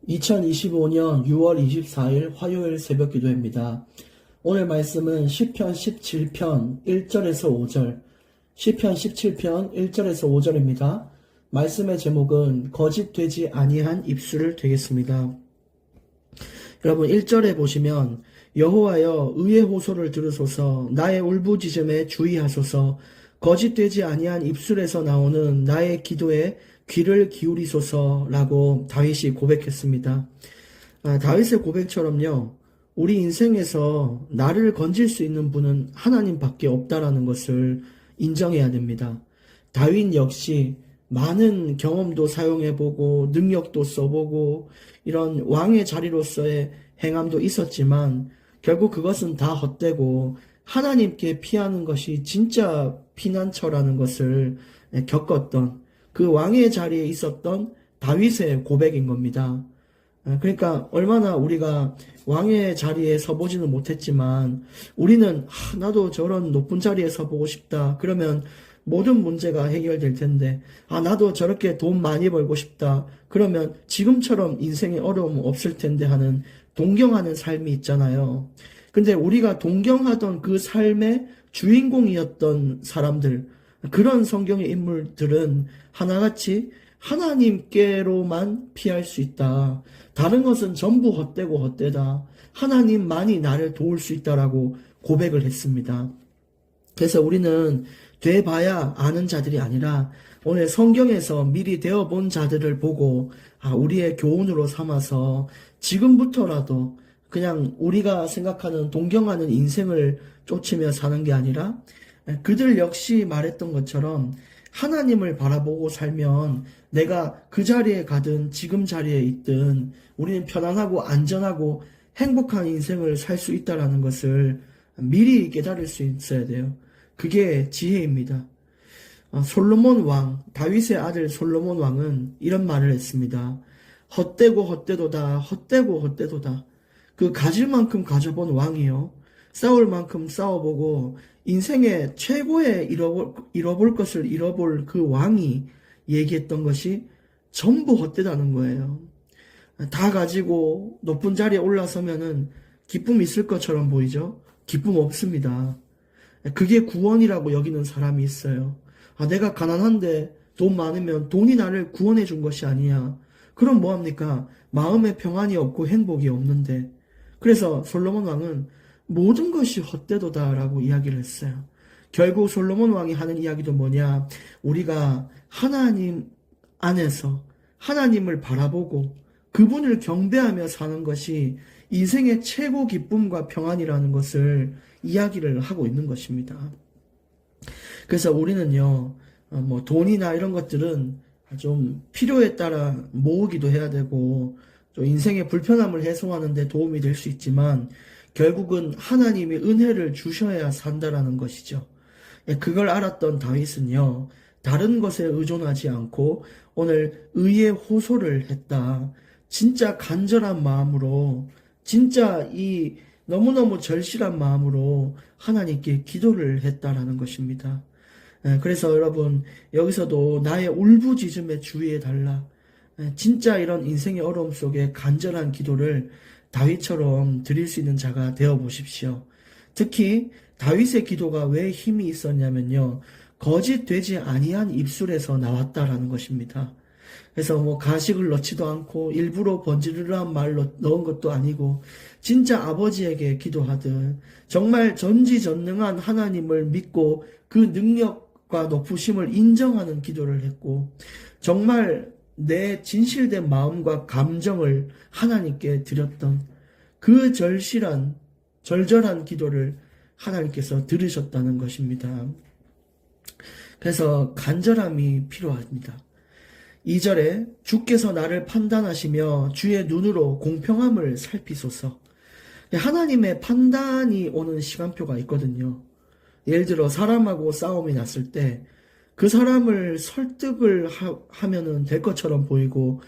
2025년 6월 24일 화요일 새벽 기도입니다. 오늘 말씀은 시편 17편 1절에서 5절, 시편 17편 1절에서 5절입니다. 말씀의 제목은 거짓되지 아니한 입술을 되겠습니다. 여러분 1절에 보시면 여호와여 의의 호소를 들으소서, 나의 울부짖음에 주의하소서, 거짓되지 아니한 입술에서 나오는 나의 기도에 귀를 기울이소서라고 다윗이 고백했습니다. 다윗의 고백처럼요, 우리 인생에서 나를 건질 수 있는 분은 하나님밖에 없다라는 것을 인정해야 됩니다. 다윗 역시 많은 경험도 사용해보고 능력도 써보고 이런 왕의 자리로서의 행함도 있었지만 결국 그것은 다 헛되고 하나님께 피하는 것이 진짜 피난처라는 것을 겪었던 그 왕의 자리에 있었던 다윗의 고백인 겁니다. 그러니까 얼마나 우리가 왕의 자리에 서보지는 못했지만 우리는 나도 저런 높은 자리에 서보고 싶다. 그러면 모든 문제가 해결될 텐데, 나도 저렇게 돈 많이 벌고 싶다. 그러면 지금처럼 인생에 어려움은 없을 텐데 하는 동경하는 삶이 있잖아요. 근데 우리가 동경하던 그 삶의 주인공이었던 사람들, 그런 성경의 인물들은 하나같이 하나님께로만 피할 수 있다. 다른 것은 전부 헛되고 헛되다. 하나님만이 나를 도울 수 있다라고 고백을 했습니다. 그래서 우리는 돼봐야 아는 자들이 아니라 오늘 성경에서 미리 되어본 자들을 보고 우리의 교훈으로 삼아서 지금부터라도 그냥 우리가 생각하는 동경하는 인생을 쫓으며 사는 게 아니라 그들 역시 말했던 것처럼 하나님을 바라보고 살면 내가 그 자리에 가든 지금 자리에 있든 우리는 편안하고 안전하고 행복한 인생을 살 수 있다는 것을 미리 깨달을 수 있어야 돼요. 그게 지혜입니다. 솔로몬 왕, 다윗의 아들 솔로몬 왕은 이런 말을 했습니다. 헛되고 헛되도다, 헛되고 헛되도다. 그 가질 만큼 가져본 왕이요, 싸울 만큼 싸워보고 인생의 최고의 잃어볼 것을 잃어볼 그 왕이 얘기했던 것이 전부 헛되다는 거예요. 다 가지고 높은 자리에 올라서면은 기쁨이 있을 것처럼 보이죠? 기쁨 없습니다. 그게 구원이라고 여기는 사람이 있어요. 내가 가난한데 돈 많으면 돈이 나를 구원해 준 것이 아니야. 그럼 뭐합니까? 마음의 평안이 없고 행복이 없는데. 그래서 솔로몬 왕은 모든 것이 헛되도다라고 이야기를 했어요. 결국 솔로몬 왕이 하는 이야기도 뭐냐? 우리가 하나님 안에서 하나님을 바라보고 그분을 경배하며 사는 것이 인생의 최고 기쁨과 평안이라는 것을 이야기를 하고 있는 것입니다. 그래서 우리는요, 돈이나 이런 것들은 좀 필요에 따라 모으기도 해야 되고, 좀 인생의 불편함을 해소하는 데 도움이 될 수 있지만, 결국은 하나님이 은혜를 주셔야 산다라는 것이죠. 그걸 알았던 다윗은요, 다른 것에 의존하지 않고 오늘 의의 호소를 했다. 진짜 간절한 마음으로, 진짜 이 너무너무 절실한 마음으로 하나님께 기도를 했다라는 것입니다. 그래서 여러분, 여기서도 나의 울부짖음에 주의해달라. 진짜 이런 인생의 어려움 속에 간절한 기도를 다윗처럼 드릴 수 있는 자가 되어 보십시오. 특히 다윗의 기도가 왜 힘이 있었냐면요, 거짓되지 아니한 입술에서 나왔다라는 것입니다. 그래서 가식을 넣지도 않고 일부러 번지르르한 말 넣은 것도 아니고 진짜 아버지에게 기도하듯 정말 전지전능한 하나님을 믿고 그 능력과 높으심을 인정하는 기도를 했고, 정말 내 진실된 마음과 감정을 하나님께 드렸던 그 절절한 기도를 하나님께서 들으셨다는 것입니다. 그래서 간절함이 필요합니다. 2절에 주께서 나를 판단하시며 주의 눈으로 공평함을 살피소서. 하나님의 판단이 오는 시간표가 있거든요. 예를 들어 사람하고 싸움이 났을 때 그 사람을 설득을 하면은 될 것처럼 보이고,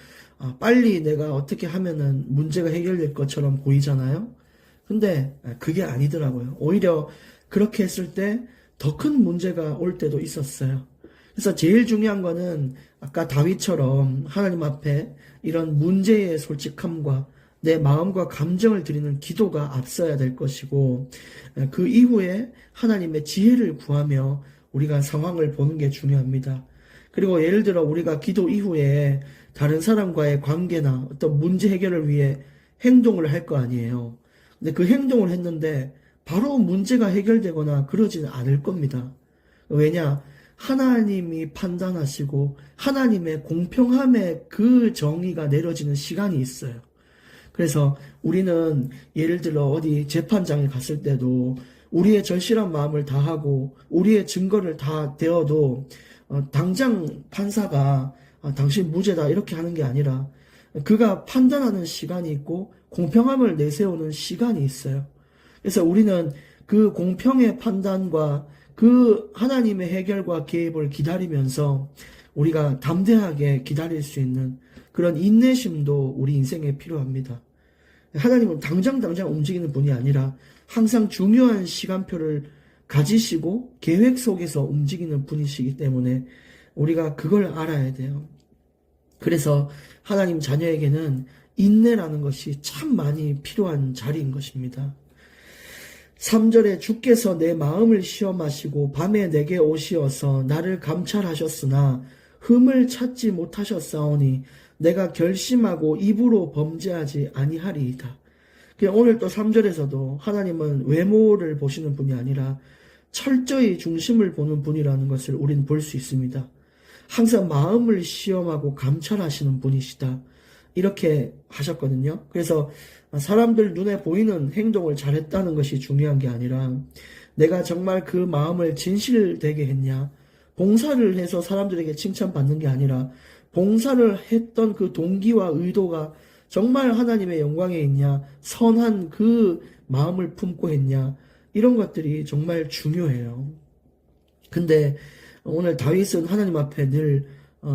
빨리 내가 어떻게 하면은 문제가 해결될 것처럼 보이잖아요. 근데 그게 아니더라고요. 오히려 그렇게 했을 때 더 큰 문제가 올 때도 있었어요. 그래서 제일 중요한 거는 아까 다윗처럼 하나님 앞에 이런 문제의 솔직함과 내 마음과 감정을 드리는 기도가 앞서야 될 것이고, 그 이후에 하나님의 지혜를 구하며 우리가 상황을 보는 게 중요합니다. 그리고 예를 들어 우리가 기도 이후에 다른 사람과의 관계나 어떤 문제 해결을 위해 행동을 할 거 아니에요. 근데 그 행동을 했는데 바로 문제가 해결되거나 그러지는 않을 겁니다. 왜냐? 하나님이 판단하시고 하나님의 공평함의 그 정의가 내려지는 시간이 있어요. 그래서 우리는 예를 들어 어디 재판장에 갔을 때도 우리의 절실한 마음을 다하고 우리의 증거를 다 대어도 당장 판사가 당신 무죄다 이렇게 하는 게 아니라 그가 판단하는 시간이 있고 공평함을 내세우는 시간이 있어요. 그래서 우리는 그 공평의 판단과 그 하나님의 해결과 개입을 기다리면서 우리가 담대하게 기다릴 수 있는 그런 인내심도 우리 인생에 필요합니다. 하나님은 당장 움직이는 분이 아니라 항상 중요한 시간표를 가지시고 계획 속에서 움직이는 분이시기 때문에 우리가 그걸 알아야 돼요. 그래서 하나님 자녀에게는 인내라는 것이 참 많이 필요한 자리인 것입니다. 3절에 주께서 내 마음을 시험하시고 밤에 내게 오시어서 나를 감찰하셨으나 흠을 찾지 못하셨사오니 내가 결심하고 입으로 범죄하지 아니하리이다. 오늘 또 3절에서도 하나님은 외모를 보시는 분이 아니라 철저히 중심을 보는 분이라는 것을 우리는 볼 수 있습니다. 항상 마음을 시험하고 감찰하시는 분이시다. 이렇게 하셨거든요. 그래서 사람들 눈에 보이는 행동을 잘했다는 것이 중요한 게 아니라 내가 정말 그 마음을 진실되게 했냐. 봉사를 해서 사람들에게 칭찬받는 게 아니라 봉사를 했던 그 동기와 의도가 정말 하나님의 영광에 있냐. 선한 그 마음을 품고 했냐. 이런 것들이 정말 중요해요. 근데 오늘 다윗은 하나님 앞에 늘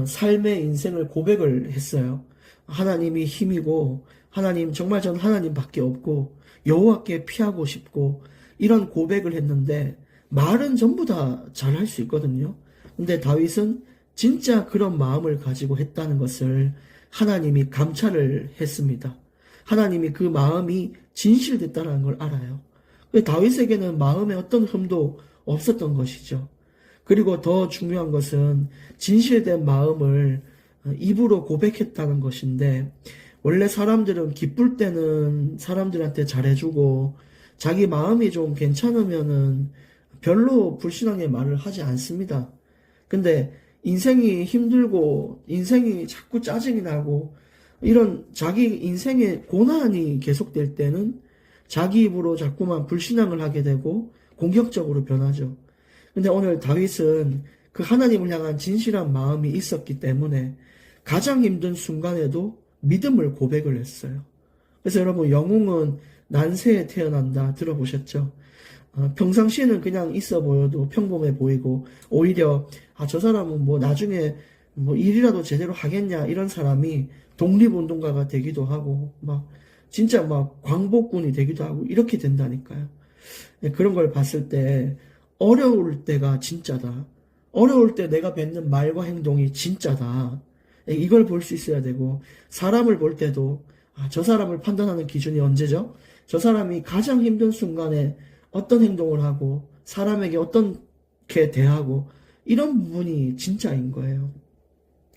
삶의 인생을 고백을 했어요. 하나님이 힘이고 하나님 정말 전 하나님밖에 없고 여호와께 피하고 싶고 이런 고백을 했는데 말은 전부 다 잘할 수 있거든요. 근데 다윗은 진짜 그런 마음을 가지고 했다는 것을 하나님이 감찰을 했습니다. 하나님이 그 마음이 진실됐다는 걸 알아요. 다윗에게는 마음에 어떤 흠도 없었던 것이죠. 그리고 더 중요한 것은 진실된 마음을 입으로 고백했다는 것인데 원래 사람들은 기쁠 때는 사람들한테 잘해주고 자기 마음이 좀 괜찮으면은 별로 불신앙의 말을 하지 않습니다. 근데 인생이 힘들고 인생이 자꾸 짜증이 나고 이런 자기 인생의 고난이 계속될 때는 자기 입으로 자꾸만 불신앙을 하게 되고 공격적으로 변하죠. 근데 오늘 다윗은 그 하나님을 향한 진실한 마음이 있었기 때문에 가장 힘든 순간에도 믿음을 고백을 했어요. 그래서 여러분 영웅은 난세에 태어난다 들어보셨죠? 평상시에는 그냥 있어 보여도 평범해 보이고 오히려 저 사람은 뭐 나중에 뭐 일이라도 제대로 하겠냐 이런 사람이 독립운동가가 되기도 하고 막 진짜 막 광복군이 되기도 하고 이렇게 된다니까요. 그런 걸 봤을 때 어려울 때가 진짜다. 어려울 때 내가 뱉는 말과 행동이 진짜다. 이걸 볼 수 있어야 되고 사람을 볼 때도 저 사람을 판단하는 기준이 언제죠? 저 사람이 가장 힘든 순간에 어떤 행동을 하고 사람에게 어떻게 대하고 이런 부분이 진짜인 거예요.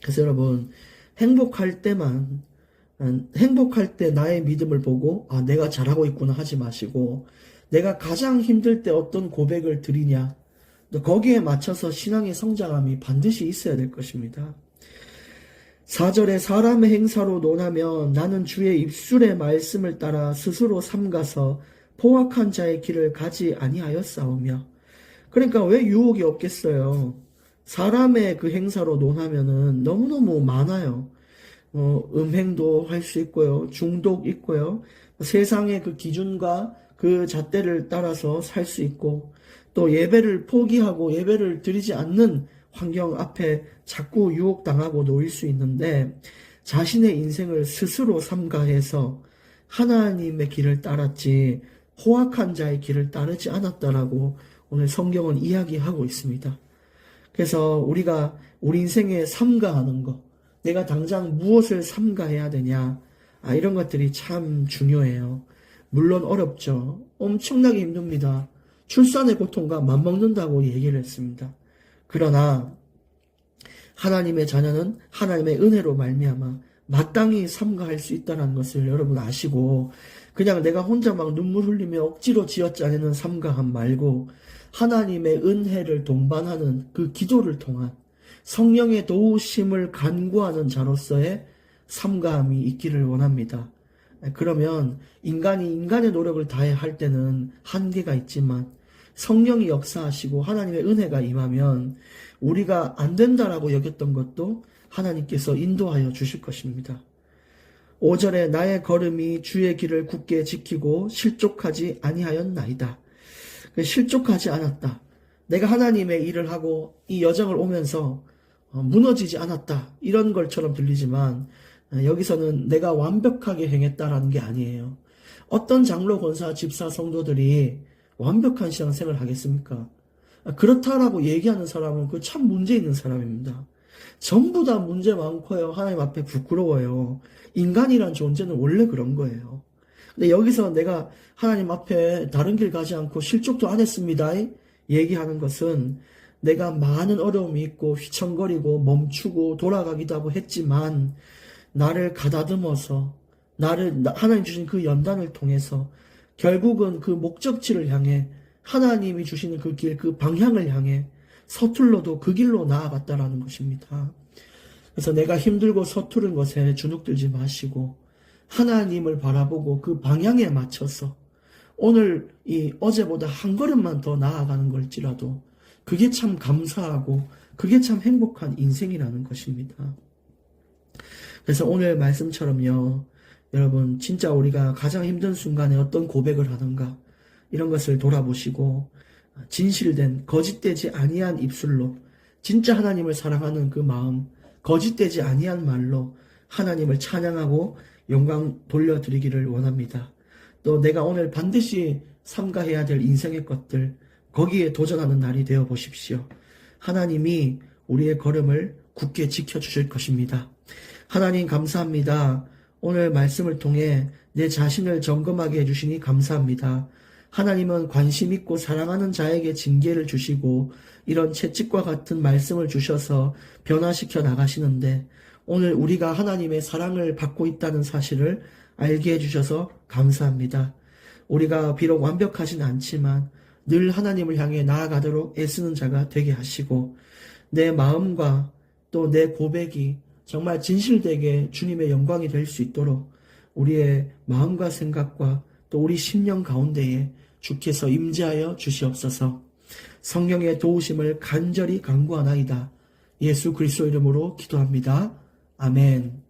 그래서 여러분 행복할 때 나의 믿음을 보고 내가 잘하고 있구나 하지 마시고 내가 가장 힘들 때 어떤 고백을 드리냐 거기에 맞춰서 신앙의 성장함이 반드시 있어야 될 것입니다. 4절에 사람의 행사로 논하면 나는 주의 입술의 말씀을 따라 스스로 삼가서 포악한 자의 길을 가지 아니하였사오며. 그러니까 왜 유혹이 없겠어요. 사람의 그 행사로 논하면은 너무너무 많아요. 음행도 할 수 있고요. 중독 있고요. 세상의 그 기준과 그 잣대를 따라서 살 수 있고 또 예배를 포기하고 예배를 드리지 않는 환경 앞에 자꾸 유혹당하고 놓일 수 있는데 자신의 인생을 스스로 삼가해서 하나님의 길을 따랐지 포악한 자의 길을 따르지 않았다라고 오늘 성경은 이야기하고 있습니다. 그래서 우리가 우리 인생에 삼가하는 거, 내가 당장 무엇을 삼가해야 되냐, 이런 것들이 참 중요해요. 물론 어렵죠. 엄청나게 힘듭니다. 출산의 고통과 맞먹는다고 얘기를 했습니다. 그러나 하나님의 자녀는 하나님의 은혜로 말미암아 마땅히 삼가할 수 있다는 것을 여러분 아시고, 그냥 내가 혼자 막 눈물 흘리며 억지로 지어짜내는 삼가함 말고 하나님의 은혜를 동반하는 그 기도를 통한 성령의 도우심을 간구하는 자로서의 삼가함이 있기를 원합니다. 그러면 인간이 인간의 노력을 다해 할 때는 한계가 있지만 성령이 역사하시고 하나님의 은혜가 임하면 우리가 안 된다라고 여겼던 것도 하나님께서 인도하여 주실 것입니다. 5절에 나의 걸음이 주의 길을 굳게 지키고 실족하지 아니하였나이다. 실족하지 않았다. 내가 하나님의 일을 하고 이 여정을 오면서 무너지지 않았다. 이런 것처럼 들리지만 여기서는 내가 완벽하게 행했다라는 게 아니에요. 어떤 장로, 권사, 집사, 성도들이 완벽한 신앙생활을 하겠습니까? 그렇다라고 얘기하는 사람은 그 참 문제 있는 사람입니다. 전부 다 문제 많고요. 하나님 앞에 부끄러워요. 인간이란 존재는 원래 그런 거예요. 근데 여기서 내가 하나님 앞에 다른 길 가지 않고 실족도 안 했습니다. 얘기하는 것은 내가 많은 어려움이 있고 휘청거리고 멈추고 돌아가기도 하고 했지만 나를 가다듬어서 하나님 주신 그 연단을 통해서 결국은 그 목적지를 향해 하나님이 주시는 그 길, 그 방향을 향해 서툴러도 그 길로 나아갔다라는 것입니다. 그래서 내가 힘들고 서투른 것에 주눅들지 마시고 하나님을 바라보고 그 방향에 맞춰서 오늘 이 어제보다 한 걸음만 더 나아가는 걸지라도 그게 참 감사하고 그게 참 행복한 인생이라는 것입니다. 그래서 오늘 말씀처럼요, 여러분 진짜 우리가 가장 힘든 순간에 어떤 고백을 하는가 이런 것을 돌아보시고 진실된 거짓되지 아니한 입술로 진짜 하나님을 사랑하는 그 마음, 거짓되지 아니한 말로 하나님을 찬양하고 영광 돌려드리기를 원합니다. 또 내가 오늘 반드시 삼가해야 될 인생의 것들, 거기에 도전하는 날이 되어 보십시오. 하나님이 우리의 걸음을 굳게 지켜주실 것입니다. 하나님 감사합니다. 오늘 말씀을 통해 내 자신을 점검하게 해주시니 감사합니다. 하나님은 관심 있고 사랑하는 자에게 징계를 주시고 이런 채찍과 같은 말씀을 주셔서 변화시켜 나가시는데 오늘 우리가 하나님의 사랑을 받고 있다는 사실을 알게 해주셔서 감사합니다. 우리가 비록 완벽하진 않지만 늘 하나님을 향해 나아가도록 애쓰는 자가 되게 하시고 내 마음과 또 내 고백이 정말 진실되게 주님의 영광이 될 수 있도록 우리의 마음과 생각과 또 우리 심령 가운데에 주께서 임재하여 주시옵소서. 성령의 도우심을 간절히 간구하나이다. 예수 그리스도 이름으로 기도합니다. 아멘.